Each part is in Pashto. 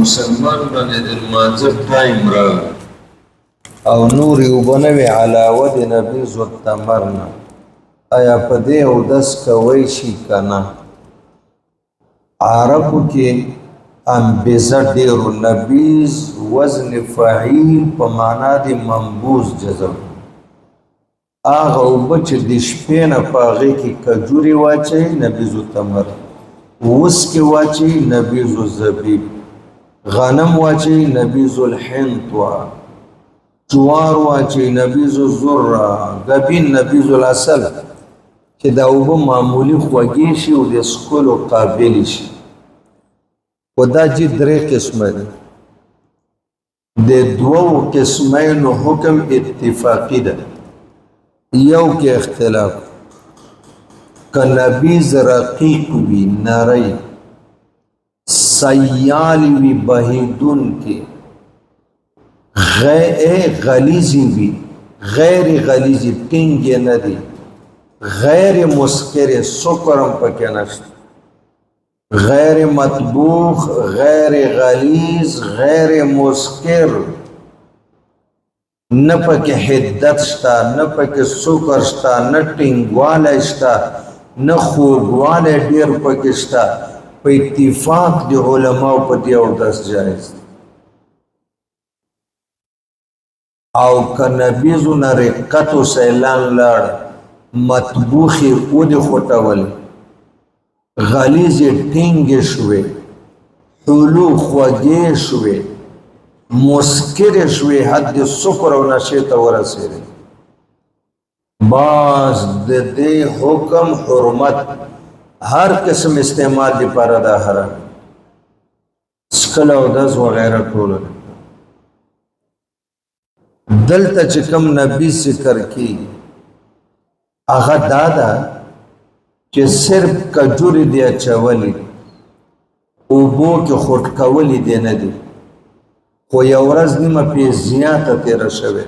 مسلمان باندې د لمانځه ټایم راغی او نور یې اوبه نه وې علاوه د نبیض التمر نه آیا په دې اودس کوی شي که نه عربو کې انبزه ډېرو نبیض وزن فعیل په معنا د منبوذ جذب هغه اوبه چې د شپې نه په هغې کې کجورې واچوي نبیض التمر وسکې واچوي نبیض الزبیب غنم واچوي نبیض الحنطوه جوار واچوي نبیض الذره ګبین نبیض العسل چې دا اوبه معمولي خوږې شي او د څښلو قابل شي و دا چې درې قسمه دي د دوو قسمینو حکم اتفاقی ده یو کې اختلاف که نبیض رقیق وي نری سیال وي بهیدون کې غلیظی وي غیر غلیظی ټینګ نه دي غیر مسکر سکرم پکې نشته غیر مطبوخ غیر غلیظ غیر مسکر نه پکې حدت شته نه پکې سکر شته نه ټینګوالی شته نه خوږوالی ډېر پکې شته په اتفاق د علماو په دې اودس جایز او که نبیضو نه رقت و سیلان لاړ مطبوخې ودې خوټولې غلیظې ټینګې شوې حلو خوږې شوې مسکرې شوې حد سکر او نشې ته ورسېدې باز د دې حکم حرمت هر قسم استعمال لپاره دا حرام څښل اودس وغیره ټول دلته چې کوم نبی ذکر کیږي هغه دا ده چې صرف کجورې دی اچولې اوبو کې خوټ کولې دی نه دي خو یو ورځ نیمه پې زیاته تېره شوې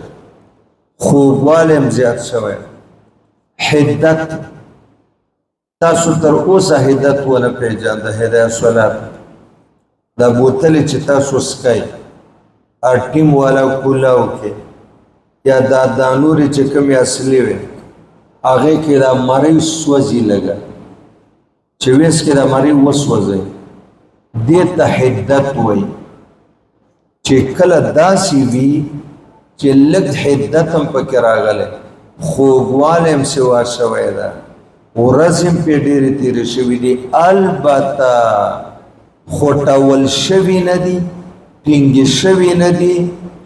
خوږوالی هم زیات شوی حدت تاسو تر اوسه حدت ونه پېژانده هدایت صلات دا بوتلې چې تاسو څکئ ټیم والا کولاو کې یا دا دانورې چې کومې اصلي وې هغې کې دا مرۍ سوځي لږه چې ویس کې دا مرۍ وسوځئ دې ته حدت وایي چې کله داسې وي چې لږ حدت هم پکې راغلی خوږوالی هم سوا شوی ده ورځ هم پې ډېرې تېرې شوي دي البته خوټول شوي نه دي ټینګې شوي نه دي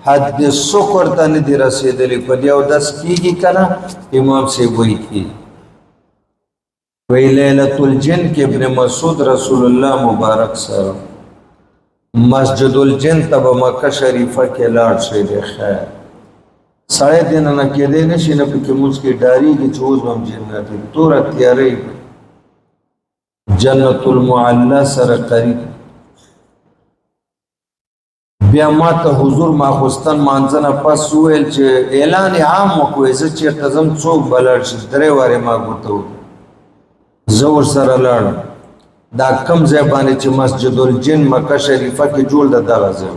حد سکر ته نه دي رسېدلي په دې اودس کېږي که نه امام صاحب وایي کېږي وی لیلة الجن کې ابن مسعود رسول الله مبارک سره مسجد الجن ته به مکه شریفه کې لاړ شي دی خیر سړی دننه کېدی نه شي نه پکې مونځ کې ډارېږي چې اوس به هم جنت وي توره تیارۍ جنت المعلا سره قریب بیا ما ته حضور ماخوستن مانځه نه پس وویل چې اعلان عام وکړئ زه چېرته ځم څوک به لاړ شي 3 وارې ما ورته وویل زه ورسره لاړم دا کم ځای باندې چې مسجد الجن مکه شریفه کې جوړ ده دغه ځای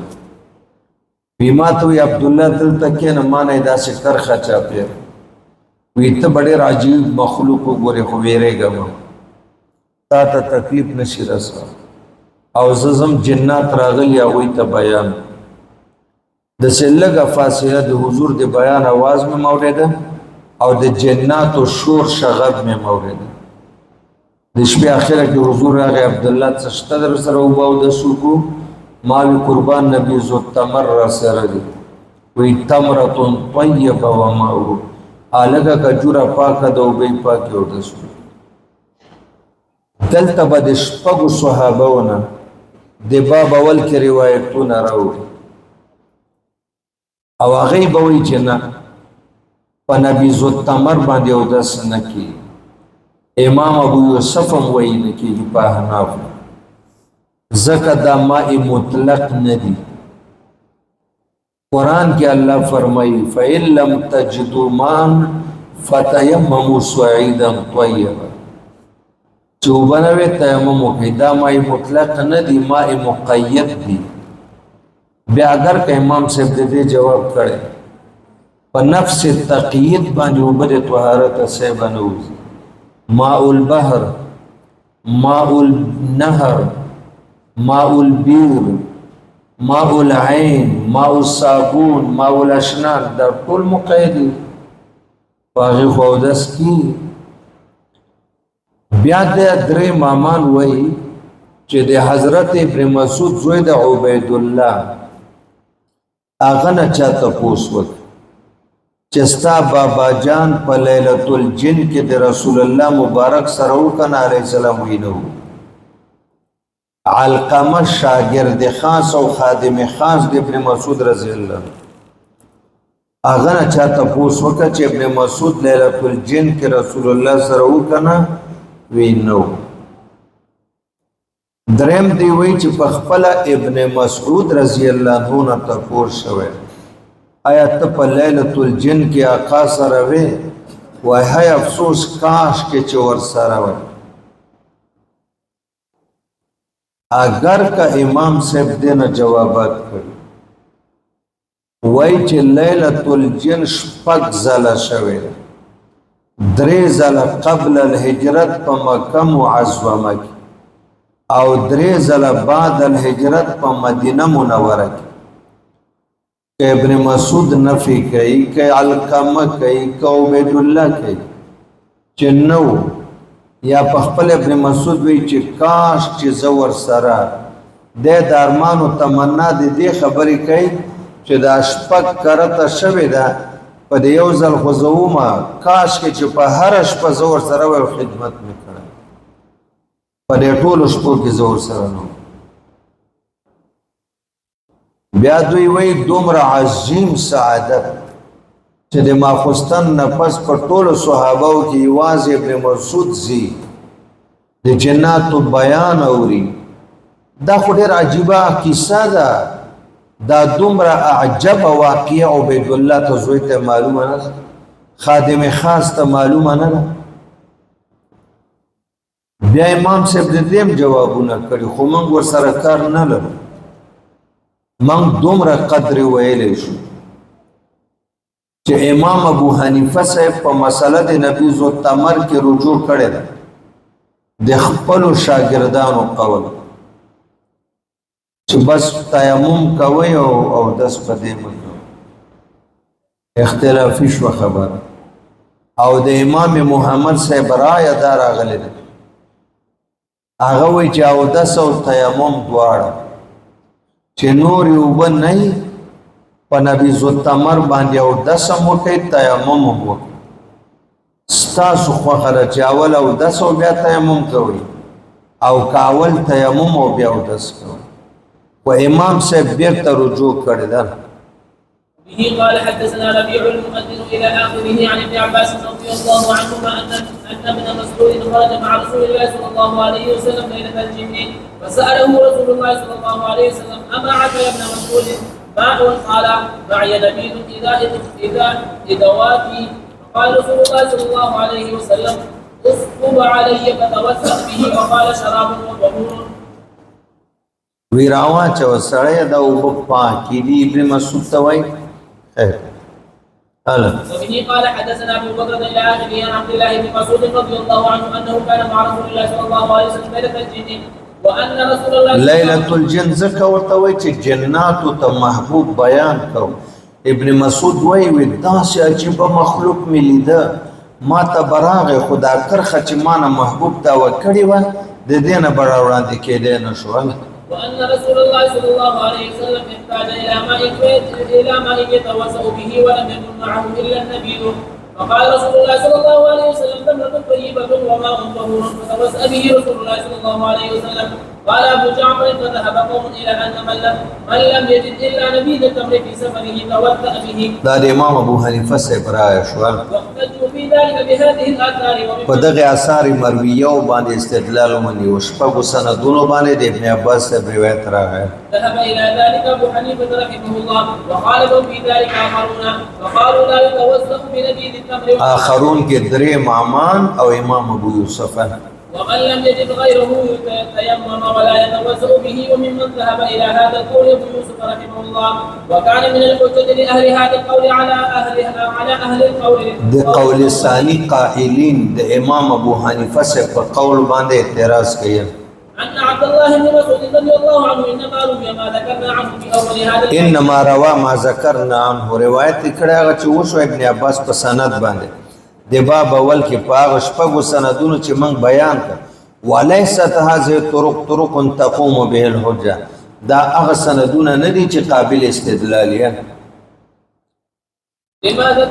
وی ما ته وی عبدالله دلته کښېنه ما نه یې داسې کرښه چاپېر وی ته به ډېر عجیب مخلوق وګورې خو ویرېږم تا ته تکلیف نشي رسوه او زه ځم جنات راغلي هغوی ته بیان داسې لږه فاصله د حضور د بیان اواز مې موریده او د جناتو شور شغب مې موریده د شپې آخره کې حضور راغی عبدالله څه شته در سره اوبه اودس وکړو ما وی قربان نبیض التمر را سره دي وی تمرة طیبه وماؤه هلکه کجوره پاکه ده اوبه یې پاکې اودس وکړو دلته به د شپږو صحابهونه د باب اول کې روایتونه راوړي او هغې به وایي چې نه په نبیض التمر باندې اودس نه کېږي امام ابو یوسف هم وایي نه کېږي په احنافو ځکه دا ماء مطلق نه دي قرآن کې الله فرمایي فإن لم تجدوا ماء فتیمموا صعیدا طیبا چې اوبه نه وي تیمم وکړئ دا ماء مطلق نه دي ماء مقید دي بیا اگر که امام صاحب دې جواب کړي په نفس تقیید باندې وبد طهارت صاحب نوز ماء البحر ماء النهر ماء البیر ماء العين ماء الصابون ماء الاشنان دا ټول مقید باغی خودس کی بیا د درې مامان وای چې د حضرت ابن مسعود زوی د عبید الله اغه نه چاته پوسوت چې ستا بابا جان په ليله الجن کې د رسول الله مبارک سره وکړه علیه السلام وینو علقمه شاگرد خاص او خادم خاص د ابن مسعود رضی الله اغه نه چاته پوسوکه چې ابن مسعود ليله الجن کې رسول الله سره وکړه وینو درم دی وی چې په خپل ابن مسعود رضی الله عنه ته پور شوه آیا ته په ليله الجن کې آقا سره وې وای هاي افسوس کاش کې چې ور سره وای اگر کا امام صاحب دینه جوابات کړ وای چې ليله الجن شپږ زله شوه درې زله قبل الهجرت په مکه معظمه کې او درې زله بعد الهجرت په مدینه منوره کې ابن مسعود نفی کوي کہ علقمه کوي کہ عبید الله کوي چې نو یا په خپل ابن مسعود وی چې کاش چې زور سره د درمانو تمنا دې خبرې کوي چې د شپږ کرته شوی ده په د یو ځل غزوما کاش کې چې په هر شپه زور سره و خدمت وکړه په دې ټولو شپو کې زور سره نو بیا دوی وی دومره عظیم سعادت چې د ماخستن نفس په ټولو صحابهو کې یوازې ابن مسعود زی د جناتو بیان اوري دا خو ډېر عجیبه کیسه ده دا دومره عجب واقعه عبید الله ته زوی ته معلومه نه خادم خاص ته معلومه نه بیا امام صاحب دې جوابونه کړي خو موږ ورسره کار نه لرو من دومره قدر ویلې شو چې امام ابو حنیفه صاحب په مسله د نبی زو تمر کې رجوع کړي د خپل شاګردانو قول چې بس تیمم کوي او داس پدې مګو اختلافي شو خبر او د امام محمد صاحب رائے دار غلې هغه وی چې او داس او تیمم دواړه چې نور یو بن نه په نبی زو تمر باندې او داس مو کوي تیمم وو ستاسو خو خره چاول او داس او بیا تیمم کوي او کاول تیمم او بیا او داس کوي و امام صاحب بیرته رجوع کړی دا به قال حدثنا ربيع المؤذن الى اخره عن ابن عباس رضي الله عنهما ان ابن مسعود خرج مع رسول الله صلى الله عليه وسلم ليله الجن فساله رسول الله صلى الله عليه وسلم اما عاد يا ابن مسعود ماء قال معي نبيذ اذا وافي قال رسول الله صلى الله عليه وسلم اصب علي فتوسط به وقال شراب وطهور ویراوا چو سړی دا او پاکی دی ابن مسعود توای وبه قال حدثنا ابو بكر بن العاشري عن عبد الله بن مسعود رضي الله عنه انه كان مع رسول الله صلى الله عليه وسلم ليله الجن وان رسول الله ليله الجن زکه ورته وای چې جناتو ته محبوب بیان کو ابن مسعود وای داسې عجیب مخلوق ملیدا ما ته براغه خدا کرخه چې مانه محبوب دا وکړی و د دینه بڑا وړاندې کېدې نشو وأن رسول الله صلى الله عليه وسلم احتاج إلى ماء يتوسأ به ولم يكن معه إلا النبيذ فقال رسول الله صلى الله عليه وسلم تمرة طيبة وماء طهور فتوسأ به رسول الله صلى الله عليه وسلم قال أبو جعفر فذهب قوم إلى أن من لم يجد إلا نبيذ التمر في سفره توسأ به. دا الإمام أبو حنيفة سيبرا شوال. واحتجوا في ذلك بهذه الآثار. فدغه آثار مرویه باندې استدلال ونی او شپږ سندونو باندې ابن عباس روایت راغی. ذهب إلى ذلك أبو حنيفة رحمه الله وخالفوا في ذلك آخرون وقالوا لا يتوسأ بنبيذ التمر. آخرون کې درې امامان او امام ابو یوسف ومن لم يجد غيره تيمم ولا يتوسع به. وممن ذهب الى هذا القول ابو يوسف رحمه الله، وكان من الحجة لاهل هذا القول على اهل القول. د قول ثاني قائلین د امام ابو حنیفه سے په قول باندې اعتراض کوي ان عبد الله بن مسعود رضي الله عنه انما روي ما ذكرنا عنه في اول هذا انما روا ما ذکرنا عنه روایت کړه هغه چې وشو ابن عباس په سند باندې د باب اول کې پاغ شپږو سندونو چې موږ بیان کړ وليست هذه طرق تقوم به الحجه دا هغه سندونه نه دي چې قابل استدلال یا لماذا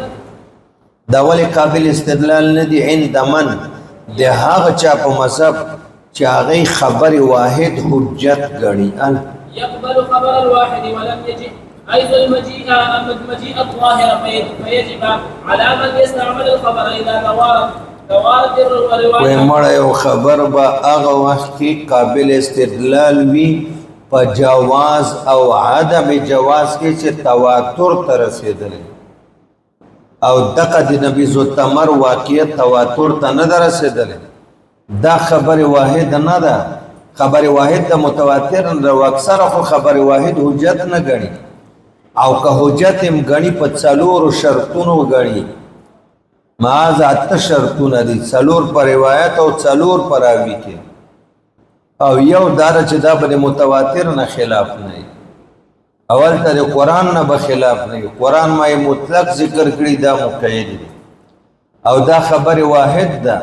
دا ولې قابل استدلال نه دي عند من د هغه چا په مذهب چې هغه خبر واحد حجت غني يقبل خبر الواحد ولم يجد أيضا المجيء الظاهر فيجب على من يستعمل الخبر إذا توارد الرواية. ومړ یو خبر به هغه وخت کې قابل استدلال وي په جواز او عدم جواز کې چې تواتر ته رسیدلی او دغه د نبی زو تمر واقعیت تواتر ته نه رسیدلی دا خبر واحد نه ده خبر واحد د متواتر نه او اکثر خو خبر واحد حجت نه غني او که حجت هم غني په څلور شرطونو غني ما ذات شرطونه دي څلور پر روایت او څلور پر راوي کې او یو دار چې دا به متواتر نه خلاف نه اول ته قرآن نه به خلاف نه قرآن ما مطلق ذکر کړی دا مقید دي او دا خبر واحد ده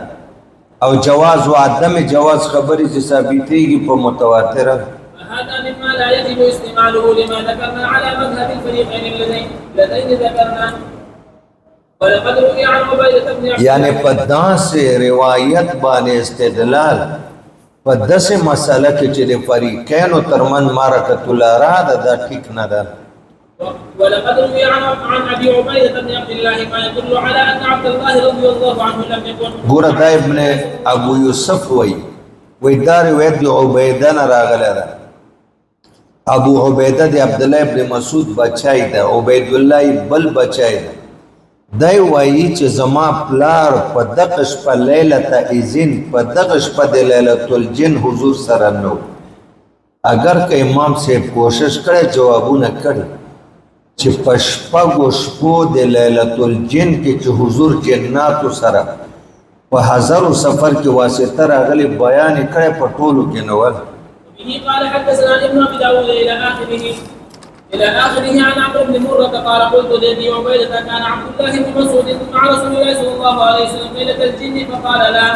او جواز و عدم جواز خبري چې ثابتېږي په متواتر. هذا مما لا يجب استعماله لما ذكرنا على مذهب الفريقين اللذين ذكرنا. ولقد روي عن عبيدة بن عبد يعني په داسې روایت باندې استدلال په داسې مسله کې چې د فریقینو ترمن معرکة الآراء دا ټیک نه ده. ولقد روي عن ابي عبيده بن عبد الله ما يدل على ان عبد الله رضي الله عنه لم يكن. ګوره دا ابن ابو یوسف وی دا روایت د عبیده نه راغلی ده. ابو عبیده د عبد الله ابن مسعود بچای ده عبید الله بل بچای ده. دای وایي چې زما پلار په دغه شپه لیلۃ اذن په دغه شپه د لیلۃ الجن حضور سره نو اگر که امام صاحب کوشش کړي جوابونه کړي چې پشپاگو شپو د لیلۃ الجن کې چې حضور جناتو سره په هزارو سفر کې واسطه راغلي بیان کړي په ټولو کې نو به قال حدثنا ابن ابي داود الى اخره عن عمرو بن مرة قال قلت لابي عبيدة كان عبد الله بن مسعود مع رسول الله صلى الله عليه وسلم ليلة الجن فقال لا.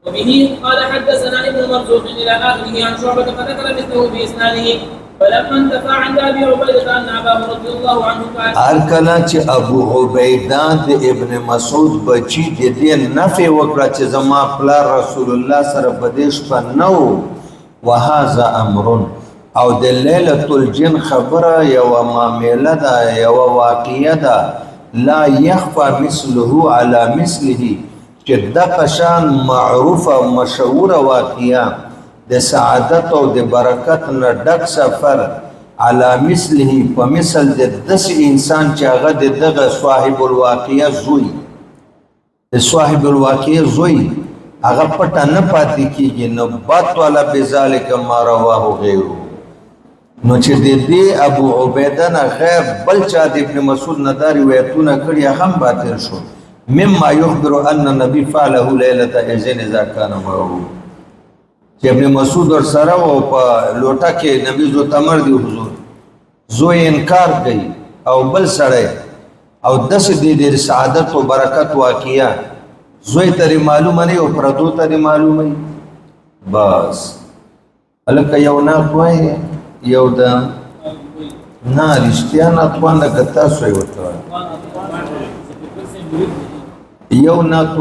وبه قال حدثنا ابن مرزوق الى اخره عن شعبة فذكر مثله باسناده. فلما انتفى عند ابي عبيدة ان اباه رضي الله عنه قال ارکلا چې ابو عبیده د ابن مسعود بچی د دې نفي وکړه چې زما پلار رسول الله سره بدیش په نو وهذا امر او د لیلۃ الجن خبره یو معامله ده یو واقعیه ده لا يخفى مثله على مثله چې د قشان معروفه مشهوره واقعیه د سعادت او د برکت نه ډک سفر علی مثله په مثل د دس انسان چې هغه دغه صاحب الواقعه زوی د صاحب الواقعه زوی هغه پټه نه پاتې کیږي نو بات والا بذالک ما رواه غیره نو چې د دې ابو عبیده نه غیر بل چا د ابن مسعود نه دا روایتونه کړي هم باطل شو مما يخبر ان النبي فعله ليله اذن اذا كان معه چې ابن مسعود ور سره او په لوټه کې نبی زو تمر دی حضور زو انکار کوي او بل سره او دس دې سعادت او برکت واقعیا زوی ته معلومه نه او پردو ته معلومه بس الکه یو نه کوی یو دا نه رښتیا نه توانه کتا سوی وته یو نه